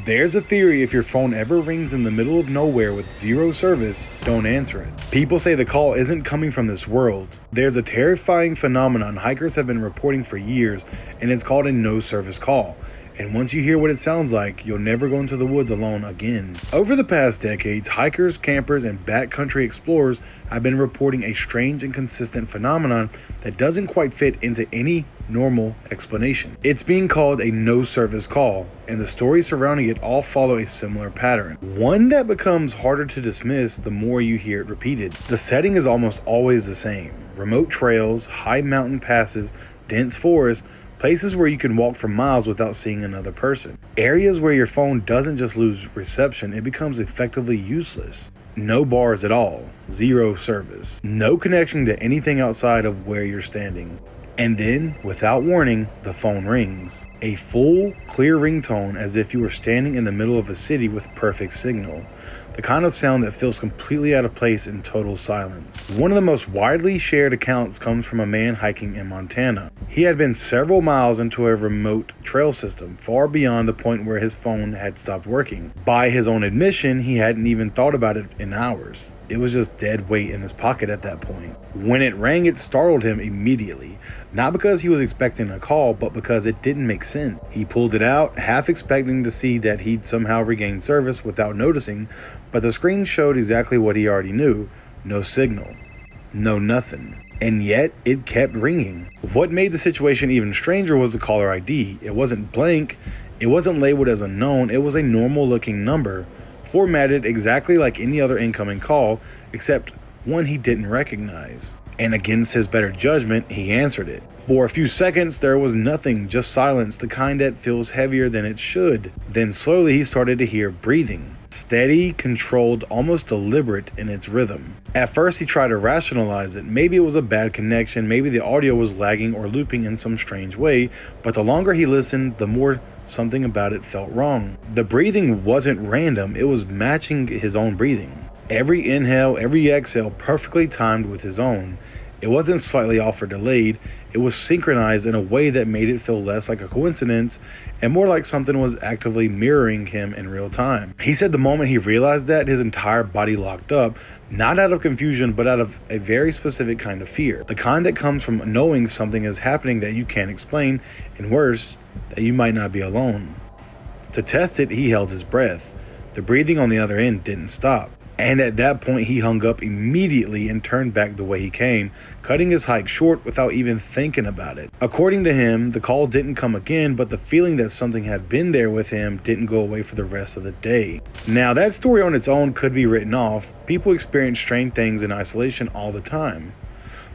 There's a theory if your phone ever rings in the middle of nowhere with zero service, don't answer it. People say the call isn't coming from this world. There's a terrifying phenomenon hikers have been reporting for years, and it's called a no-service call. And once you hear what it sounds like, you'll never go into the woods alone again. Over the past decades, hikers, campers, and backcountry explorers have been reporting a strange and consistent phenomenon that doesn't quite fit into any normal explanation. It's being called a no-service call, and the stories surrounding it all follow a similar pattern. One that becomes harder to dismiss the more you hear it repeated. The setting is almost always the same. Remote trails, high mountain passes, dense forests, places where you can walk for miles without seeing another person. Areas where your phone doesn't just lose reception, it becomes effectively useless. No bars at all, zero service, no connection to anything outside of where you're standing. And then, without warning, the phone rings. A full, clear ringtone as if you were standing in the middle of a city with perfect signal. The kind of sound that feels completely out of place in total silence. One of the most widely shared accounts comes from a man hiking in Montana. He had been several miles into a remote trail system, far beyond the point where his phone had stopped working. By his own admission, he hadn't even thought about it in hours. It was just dead weight in his pocket at that point. When it rang, it startled him immediately. Not because he was expecting a call, but because it didn't make sense. He pulled it out, half expecting to see that he'd somehow regained service without noticing, but the screen showed exactly what he already knew. No signal. No nothing. And yet, it kept ringing. What made the situation even stranger was the caller ID. It wasn't blank, it wasn't labeled as unknown, it was a normal looking number, formatted exactly like any other incoming call, except one he didn't recognize. And against his better judgment, he answered it. For a few seconds, there was nothing, just silence, the kind that feels heavier than it should. Then slowly he started to hear breathing. Steady, controlled, almost deliberate in its rhythm. At first he tried to rationalize it. Maybe it was a bad connection, maybe the audio was lagging or looping in some strange way, but the longer he listened, the more something about it felt wrong. The breathing wasn't random, it was matching his own breathing. Every inhale, every exhale perfectly timed with his own. It wasn't slightly off or delayed, it was synchronized in a way that made it feel less like a coincidence and more like something was actively mirroring him in real time. He said the moment he realized that, his entire body locked up, not out of confusion, but out of a very specific kind of fear. The kind that comes from knowing something is happening that you can't explain, and worse, that you might not be alone. To test it, he held his breath. The breathing on the other end didn't stop. And at that point, he hung up immediately and turned back the way he came, cutting his hike short without even thinking about it. According to him, the call didn't come again, but the feeling that something had been there with him didn't go away for the rest of the day. Now, that story on its own could be written off. People experience strange things in isolation all the time.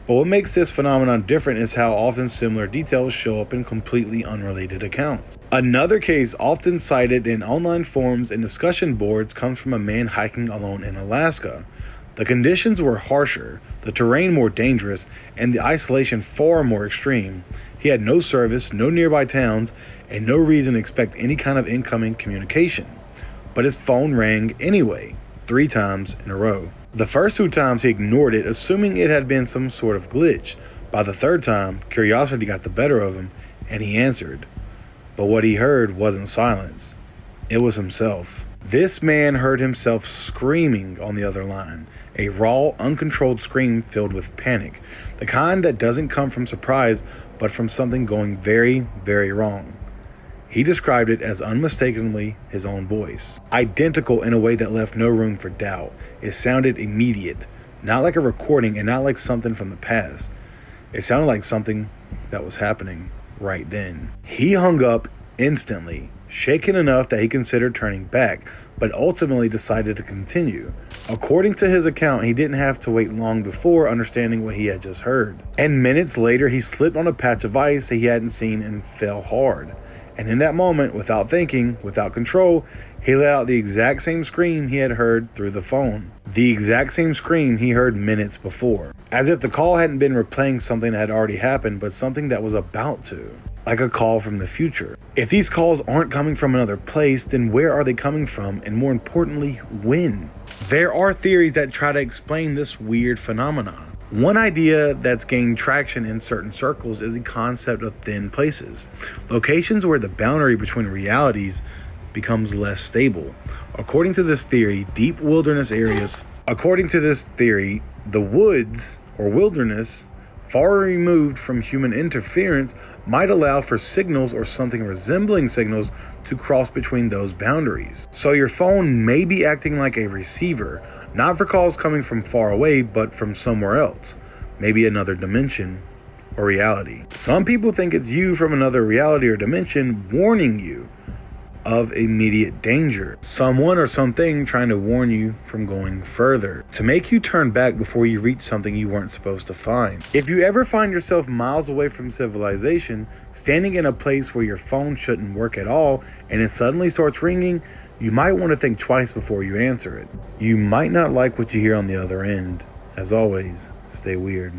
But what makes this phenomenon different is how often similar details show up in completely unrelated accounts. Another case often cited in online forums and discussion boards comes from a man hiking alone in Alaska. The conditions were harsher, the terrain more dangerous, and the isolation far more extreme. He had no service, no nearby towns, and no reason to expect any kind of incoming communication. But his phone rang anyway, 3 times in a row. The first 2 times he ignored it, assuming it had been some sort of glitch. By the 3rd time, curiosity got the better of him, and he answered. But what he heard wasn't silence. It was himself. This man heard himself screaming on the other line. A raw, uncontrolled scream filled with panic. The kind that doesn't come from surprise, but from something going very, very wrong. He described it as unmistakably his own voice. Identical in a way that left no room for doubt. It sounded immediate, not like a recording and not like something from the past. It sounded like something that was happening right then. He hung up instantly, shaken enough that he considered turning back, but ultimately decided to continue. According to his account, he didn't have to wait long before understanding what he had just heard. And minutes later, he slipped on a patch of ice that he hadn't seen and fell hard. And in that moment, without thinking, without control, he let out the exact same scream he had heard through the phone. The exact same scream he heard minutes before. As if the call hadn't been replaying something that had already happened, but something that was about to. Like a call from the future. If these calls aren't coming from another place, then where are they coming from? And more importantly, when? There are theories that try to explain this weird phenomenon. One idea that's gained traction in certain circles is the concept of thin places. Locations where the boundary between realities becomes less stable. According to this theory, the woods or wilderness far removed from human interference might allow for signals or something resembling signals to cross between those boundaries. So your phone may be acting like a receiver, not for calls coming from far away, but from somewhere else, maybe another dimension or reality. Some people think it's you from another reality or dimension warning you of immediate danger. Someone or something trying to warn you from going further, to make you turn back before you reach something you weren't supposed to find. If you ever find yourself miles away from civilization, standing in a place where your phone shouldn't work at all, and it suddenly starts ringing, you might want to think twice before you answer it. You might not like what you hear on the other end. As always, stay weird.